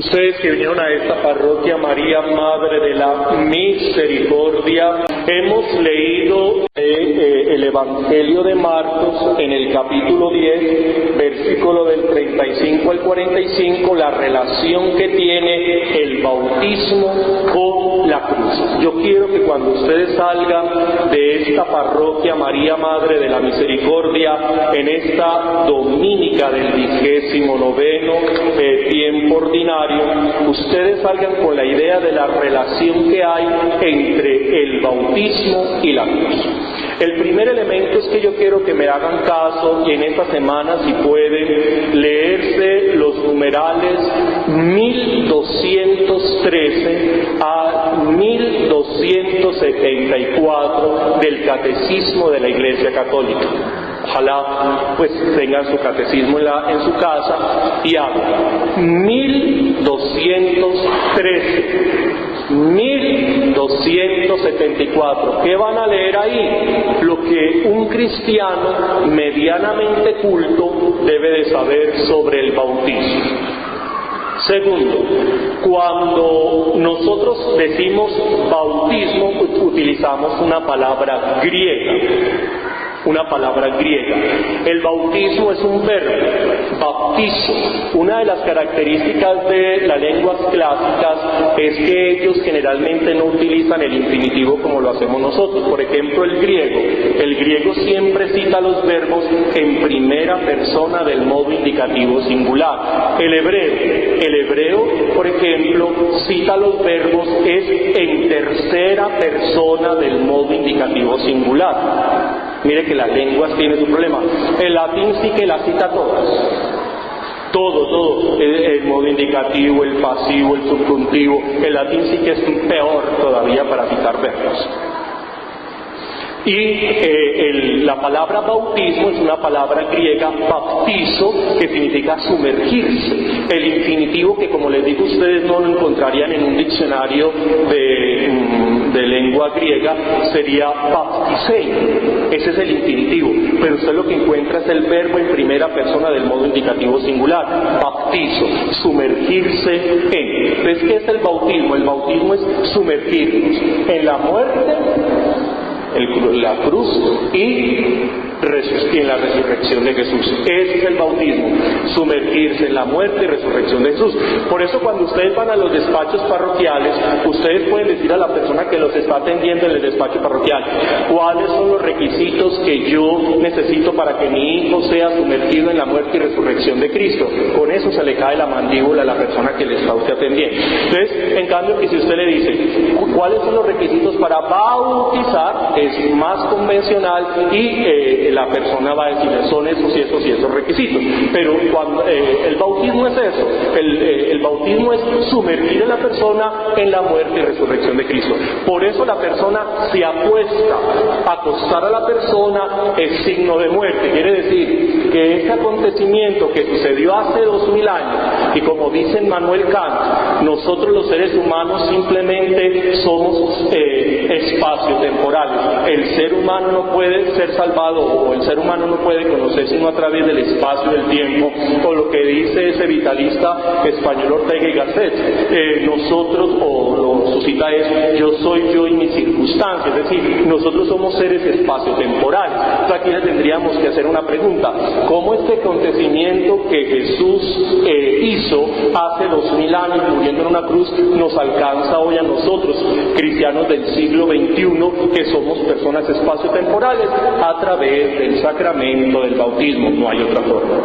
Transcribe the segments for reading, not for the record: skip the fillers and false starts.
Ustedes que vinieron a esta parroquia María Madre de la Misericordia, hemos leído el Evangelio de Marcos en el capítulo 10, versículo del 35 al 45, la relación que tiene el bautismo con la cruz. Yo quiero que cuando ustedes salgan de esta parroquia María Madre de la Misericordia, en esta dominica del 29º tiempo ordinario, ustedes salgan con la idea de la relación que hay entre el bautismo y la cruz. El primer elemento es que yo quiero que me hagan caso y en esta semana, si pueden, leerse los numerales 1213 a 1274 del Catecismo de la Iglesia Católica. Ojalá pues tengan su catecismo en su casa y hablen 1274. ¿Qué van a leer ahí? Lo que un cristiano medianamente culto debe de saber sobre el bautismo. Segundo, cuando nosotros decimos bautismo, utilizamos una palabra griega. El bautismo es un verbo, baptizo. Una de las características de las lenguas clásicas es que ellos generalmente no utilizan el infinitivo como lo hacemos nosotros. Por ejemplo, el griego siempre cita los verbos en primera persona del modo indicativo singular. El hebreo, por ejemplo, cita los verbos en tercera persona del modo indicativo singular. Mire que las lenguas tienen su problema. El latín sí que las cita todas. Todo. El modo indicativo, el pasivo, el subjuntivo. El latín sí que es peor todavía para citar verbos. Y la palabra bautismo es una palabra griega, baptizo, que significa sumergirse. El infinitivo, que como les digo ustedes no lo encontrarían en un diccionario de lengua griega, sería baptisein. Ese es el infinitivo. Pero usted lo que encuentra es el verbo en primera persona del modo indicativo singular, baptizo, sumergirse en. ¿Ves qué es el bautismo? El bautismo es sumergirnos en la muerte, la cruz y en la resurrección de Jesús. Ese es el bautismo, sumergirse en la muerte y resurrección de Jesús. Por eso cuando ustedes van a los despachos parroquiales, ustedes pueden decir a la persona que los está atendiendo en el despacho parroquial: ¿cuáles son los requisitos que yo necesito para que mi hijo sea sumergido en la muerte y resurrección de Cristo? Con eso se le cae la mandíbula a la persona que le está usted atendiendo. Entonces, en cambio, que si usted le dice ¿cuáles son los requisitos para bautizar?, es más convencional y la persona va a decir son esos y esos requisitos. Pero cuando el bautismo es eso, el bautismo es sumergir a la persona en la muerte y resurrección de Cristo. Por eso la persona se acuesta. Acostar a la persona es signo de muerte. Quiere decir que ese acontecimiento que sucedió hace 2000 años, y como dice Manuel Kant, nosotros los seres humanos simplemente somos espacio temporales. El ser humano no puede ser salvado, o el ser humano no puede conocer sino a través del espacio y del tiempo, o lo que dice ese vitalista español Ortega y Gasset, nosotros, su cita es: yo soy yo y mis circunstancias. Es decir, nosotros somos seres espaciotemporales. Entonces aquí le tendríamos que hacer una pregunta: ¿cómo este acontecimiento que Jesús hizo hace 2000 años muriendo en una cruz nos alcanza hoy a nosotros, cristianos del siglo XXI, que somos personas espaciotemporales, a través del sacramento del bautismo? No hay otra forma.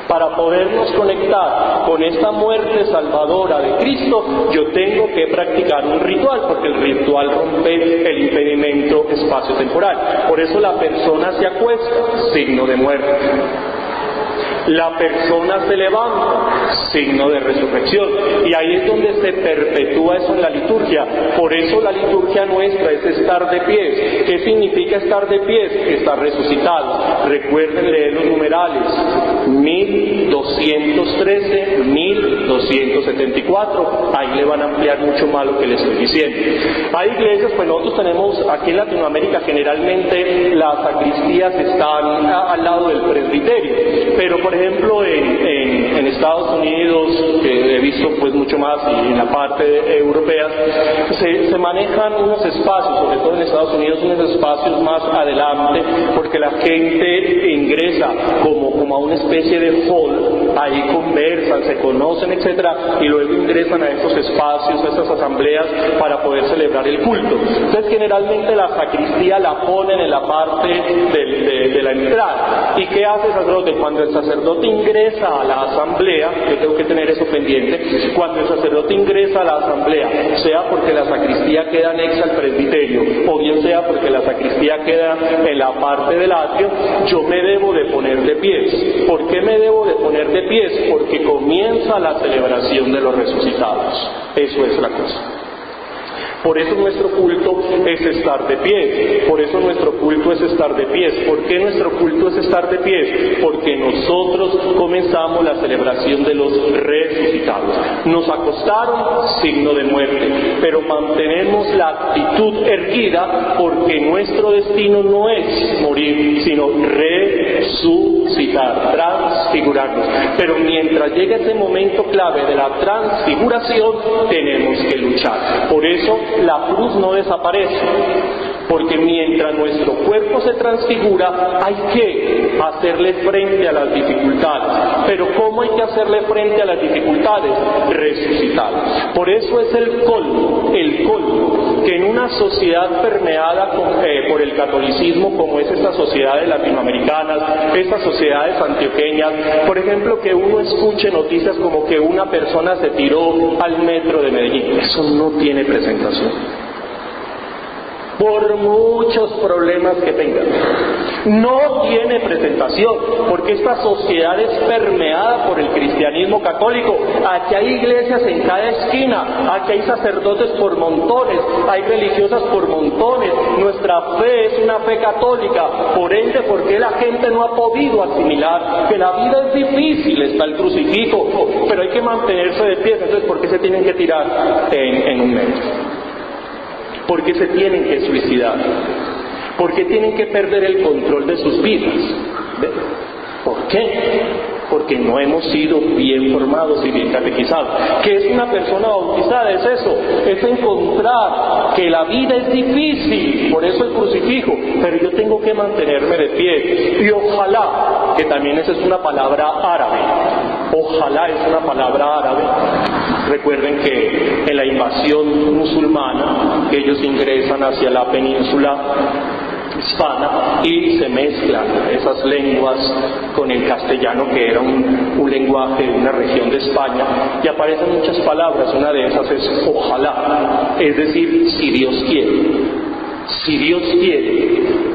Para podernos conectar con esta muerte salvadora de Cristo, yo tengo que practicar un ritual, porque el ritual rompe el impedimento espacio-temporal. Por eso la persona se acuesta, signo de muerte. La persona se levanta, signo de resurrección. Y ahí es donde se perpetúa eso en la liturgia. Por eso la liturgia nuestra es estar de pies. ¿Qué significa estar de pies? Estar resucitado. Recuerden leer los numerales: 1213, 1274. Ahí le van a ampliar mucho más lo que les estoy diciendo. Hay iglesias, pues nosotros tenemos aquí en Latinoamérica, generalmente las sacristías están al lado del presbiterio. Pero por ejemplo en Estados Unidos, he más y en la parte europea, se manejan unos espacios, sobre todo en Estados Unidos, unos espacios más adelante, porque la gente ingresa como a una especie de hall, ahí conversan, se conocen, etcétera, y luego ingresan a estos espacios, a estas asambleas, para poder celebrar el culto. Entonces generalmente la sacristía la ponen en la parte de la entrada. ¿Y qué hace el sacerdote? Cuando el sacerdote ingresa a la asamblea, yo tengo que tener eso pendiente, cuando el sacerdote ingresa a la asamblea, sea porque la sacristía queda anexa al presbiterio, o bien sea porque la sacristía queda en la parte del atrio, yo me debo de poner de pies. ¿Por qué me debo de poner de pies? Porque comienza la celebración de los resucitados. Eso es la cosa. Por eso nuestro culto es estar de pie. Por eso nuestro culto es estar de pies. ¿Por qué nuestro culto es estar de pies? Porque nosotros comenzamos la celebración de los resucitados. Nos acostaron, signo de muerte, pero mantenemos la actitud erguida porque nuestro destino no es morir, sino resucitar, transfigurarnos. Pero mientras llegue ese momento clave de la transfiguración, tenemos que luchar. Por eso la cruz no desaparece, porque mientras nuestro cuerpo se transfigura hay que hacerle frente a las dificultades. Pero ¿cómo hay que hacerle frente a las dificultades? Resucitar. Por eso es el colmo, que en una sociedad permeada por el catolicismo, como es estas sociedades latinoamericanas, estas sociedades antioqueñas, por ejemplo, que uno escuche noticias como que una persona se tiró al metro de Medellín, eso no tiene presentación. Por muchos problemas que tenga, no tiene presentación, porque esta sociedad es permeada por el cristianismo católico. Aquí hay iglesias en cada esquina, aquí hay sacerdotes por montones, hay religiosas por montones. Nuestra fe es una fe católica, por ende, ¿por qué la gente no ha podido asimilar que la vida es difícil? Está el crucifijo, pero hay que mantenerse de pie. Entonces, ¿por qué se tienen que tirar en un metro? ¿Por qué se tienen que suicidar? ¿Por qué tienen que perder el control de sus vidas? ¿Por qué? Porque no hemos sido bien formados y bien catequizados. ¿Qué es una persona bautizada? Es eso, es encontrar que la vida es difícil, por eso el crucifijo, pero yo tengo que mantenerme de pie. Y ojalá, que también esa es una palabra árabe, ojalá es una palabra árabe. Recuerden que en la invasión musulmana, ellos ingresan hacia la península hispana y se mezclan esas lenguas con el castellano, que era un lenguaje de una región de España, y aparecen muchas palabras. Una de esas es ojalá, es decir, si Dios quiere. Si Dios quiere.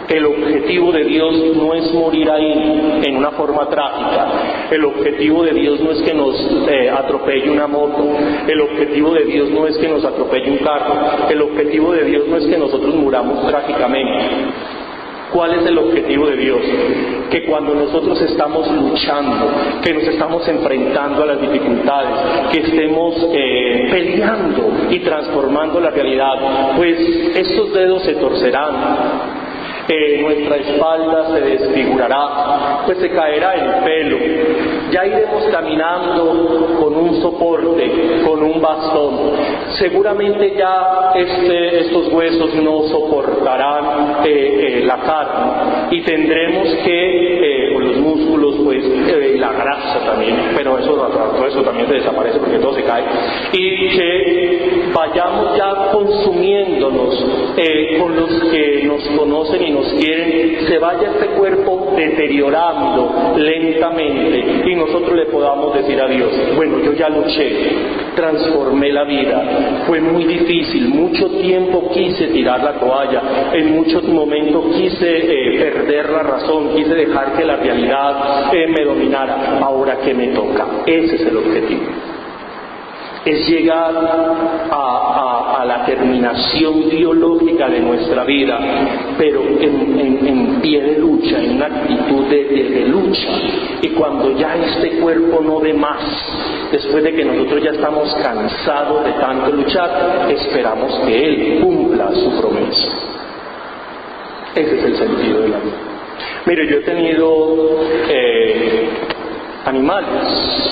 El objetivo de Dios no es morir ahí en una forma trágica. El objetivo de Dios no es que nos atropelle una moto. El objetivo de Dios no es que nos atropelle un carro. El objetivo de Dios no es que nosotros muramos trágicamente. ¿Cuál es el objetivo de Dios? Que cuando nosotros estamos luchando, que nos estamos enfrentando a las dificultades, que estemos peleando y transformando la realidad, pues estos dedos se torcerán. Nuestra espalda se desfigurará, pues se caerá el pelo. Ya iremos caminando con un soporte, con un bastón. Seguramente ya estos huesos no soportarán la carne y tendremos que, o los músculos, pues la grasa también, pero todo eso también se desaparece porque todo se cae, y que vayamos ya consumiéndonos con los que nos conocen y nos quieren, se vaya este cuerpo deteriorando lentamente y nosotros le podamos decir a Dios: bueno, yo ya luché, transformé la vida, fue muy difícil, mucho tiempo quise tirar la toalla, en muchos momentos quise perder la razón, quise dejar que la realidad me dominara. Ahora, ¿qué me toca? Ese es el objetivo. Es llegar a la terminación biológica de nuestra vida, pero en pie de lucha, en una actitud de lucha. Y cuando ya este cuerpo no dé más, después de que nosotros ya estamos cansados de tanto luchar, esperamos que Él cumpla su promesa. Ese es el sentido de la vida. Mire, yo he tenido animales.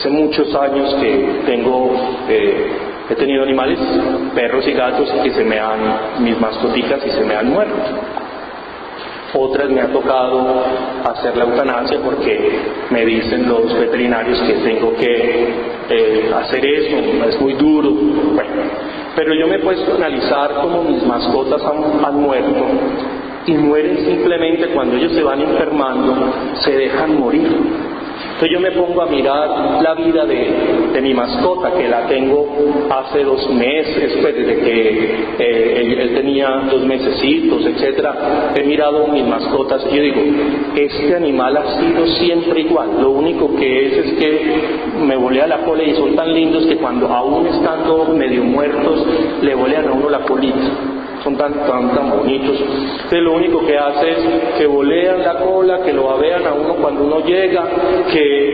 Hace muchos años que he tenido animales, perros y gatos, que mis mascoticas y se me han muerto. Otras me ha tocado hacer la eutanasia porque me dicen los veterinarios que tengo que hacer eso, es muy duro. Bueno, pero yo me he puesto a analizar cómo mis mascotas han muerto, y mueren simplemente cuando ellos se van enfermando, se dejan morir. Entonces yo me pongo a mirar la vida de mi mascota, que la tengo hace 2 meses, pues desde que él tenía 2 mesecitos, etcétera. He mirado mis mascotas y yo digo, este animal ha sido siempre igual. Lo único que es que me volea la cola, y son tan lindos que cuando aún estando medio muertos le volean a uno la colita. Son tan bonitos. Entonces lo único que hace es que volean la cola, que lo babean a uno cuando uno llega,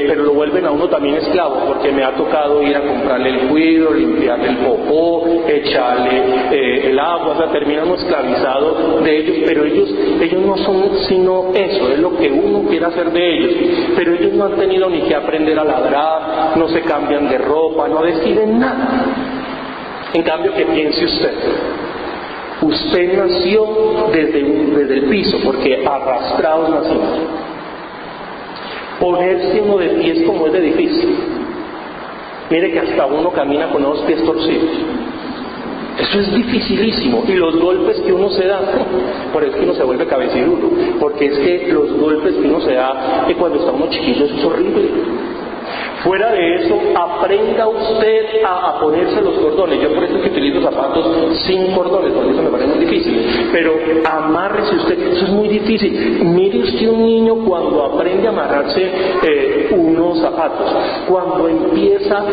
pero lo vuelven a uno también esclavo, porque me ha tocado ir a comprarle el cuido, limpiarle el popó, echarle el agua, o sea, termina uno esclavizado de ellos, pero ellos no son sino eso, es lo que uno quiere hacer de ellos, pero ellos no han tenido ni que aprender a ladrar, no se cambian de ropa, no deciden nada. En cambio, ¿qué piense usted? Usted nació desde el piso, porque arrastrados nacimos. Ponerse uno de pies como es de difícil. Mire que hasta uno camina con los pies torcidos. Eso es dificilísimo. Y los golpes que uno se da, por eso que uno se vuelve cabecirudo, porque es que los golpes que uno se da, que cuando está uno chiquillo, eso es horrible. Fuera de eso, aprenda usted a ponerse los cordones. Yo por eso es que utilizo zapatos sin cordones, porque eso me parece muy difícil. Pero amárrese usted, eso es muy difícil. Mire usted un niño cuando aprende a amarrarse unos zapatos, cuando empieza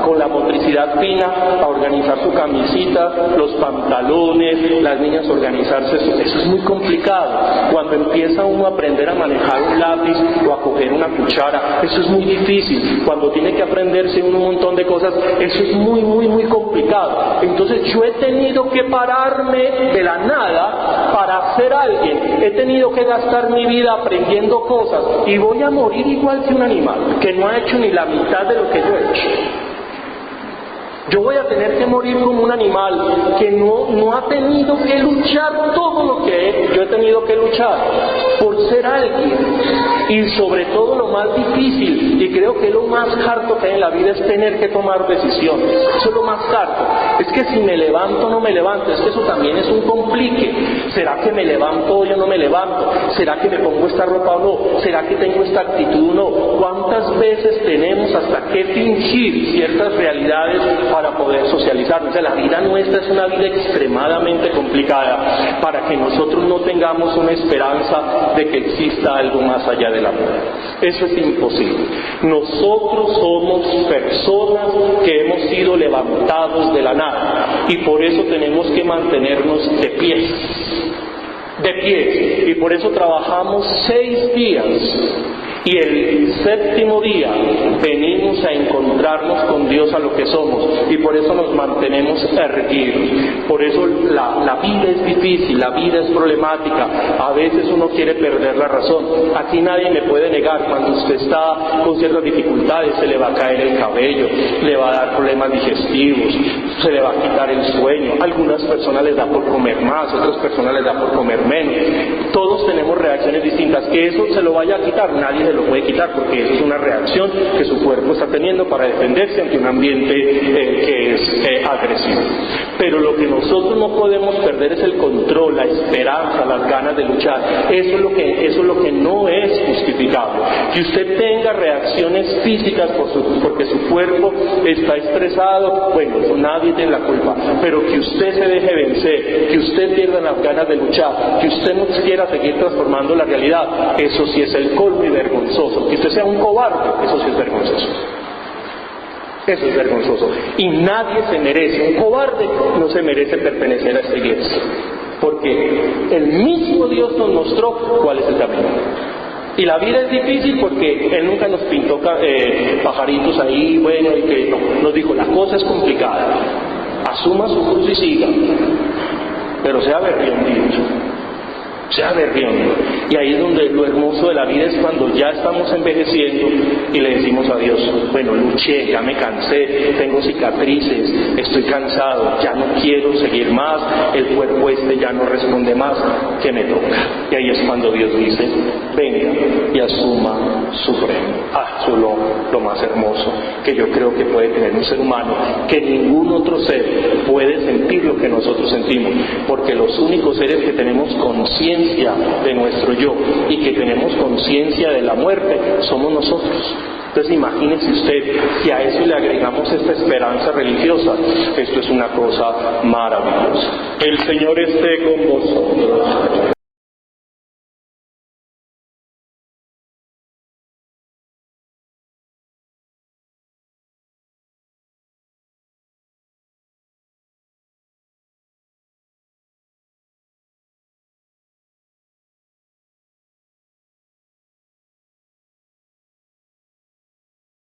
con la motricidad fina a organizar su camisita, los pantalones, las niñas organizarse, eso es muy complicado. Cuando empieza uno a aprender a manejar un lápiz o a coger una cuchara, eso es muy difícil. Cuando tiene que aprenderse un montón de cosas, eso es muy, muy, muy complicado. Entonces yo he tenido que pararme de la nada para ser alguien. He tenido que gastar mi vida aprendiendo cosas, y voy a morir igual que un animal que no ha hecho ni la mitad de lo que yo he hecho. Yo voy a tener que morir como un animal que no ha tenido que luchar todo lo que yo he tenido que luchar por ser alguien. Y sobre todo lo más difícil, y creo que lo más harto que hay en la vida, es tener que tomar decisiones. Eso es lo más harto. Es que si me levanto o no me levanto, es que eso también es un complique. ¿Será que me levanto o yo no me levanto? ¿Será que me pongo esta ropa o no? ¿Será que tengo esta actitud o no? ¿Cuántas veces tenemos hasta que fingir ciertas realidades para poder socializarnos? O sea, la vida nuestra es una vida extremadamente complicada para que nosotros no tengamos una esperanza de que exista algo más allá del amor. Eso es imposible. Nosotros somos personas que hemos sido levantados de la nada, y por eso tenemos que mantenernos de pies. Y por eso trabajamos 6 días. Y el 7º día venimos a encontrarnos con Dios a lo que somos, y por eso nos mantenemos erguidos. Por eso la vida es difícil, la vida es problemática. A veces uno quiere perder la razón. Aquí nadie me puede negar, cuando usted está con ciertas dificultades, se le va a caer el cabello, le va a dar problemas digestivos, se le va a quitar el sueño. A algunas personas les da por comer más, otras personas les da por comer menos. Todos tenemos reacciones distintas. Que eso se lo vaya a quitar, nadie se lo puede quitar, porque eso es una reacción que su cuerpo está teniendo para defenderse ante un ambiente que es agresivo. Pero lo que nosotros no podemos perder es el control, la esperanza, las ganas de luchar. Eso es lo que no es justificable. Que usted tenga reacciones físicas porque su cuerpo está estresado, bueno, eso nadie tiene la culpa. Pero que usted se deje vencer, que usted pierda las ganas de luchar, que usted no quiera seguir transformando la realidad, eso sí es el colmo y vergonzoso. Que usted sea un cobarde, eso sí es vergonzoso. Eso es vergonzoso. Y nadie se merece, un cobarde no se merece pertenecer a esta iglesia, porque el mismo Dios nos mostró cuál es el camino. Y la vida es difícil porque Él nunca nos pintó pajaritos ahí, bueno, y que no. Nos dijo, la cosa es complicada, asuma su cruz y siga, pero sea berriondido. ya berriendo. Y ahí es donde lo hermoso de la vida es cuando ya estamos envejeciendo y le decimos a Dios, bueno, luché, ya me cansé, tengo cicatrices, estoy cansado, ya no quiero seguir más, el cuerpo ya no responde más, ¿qué me toca? Y ahí es cuando Dios dice, venga y asuma su premio. Eso es lo más hermoso que yo creo que puede tener un ser humano, que ningún otro ser puede sentir lo que nosotros sentimos, porque los únicos seres que tenemos conciencia de nuestro yo y que tenemos conciencia de la muerte somos nosotros. Entonces imagínese usted, si a eso le agregamos esta esperanza religiosa, esto es una cosa maravillosa. El Señor esté con vosotros.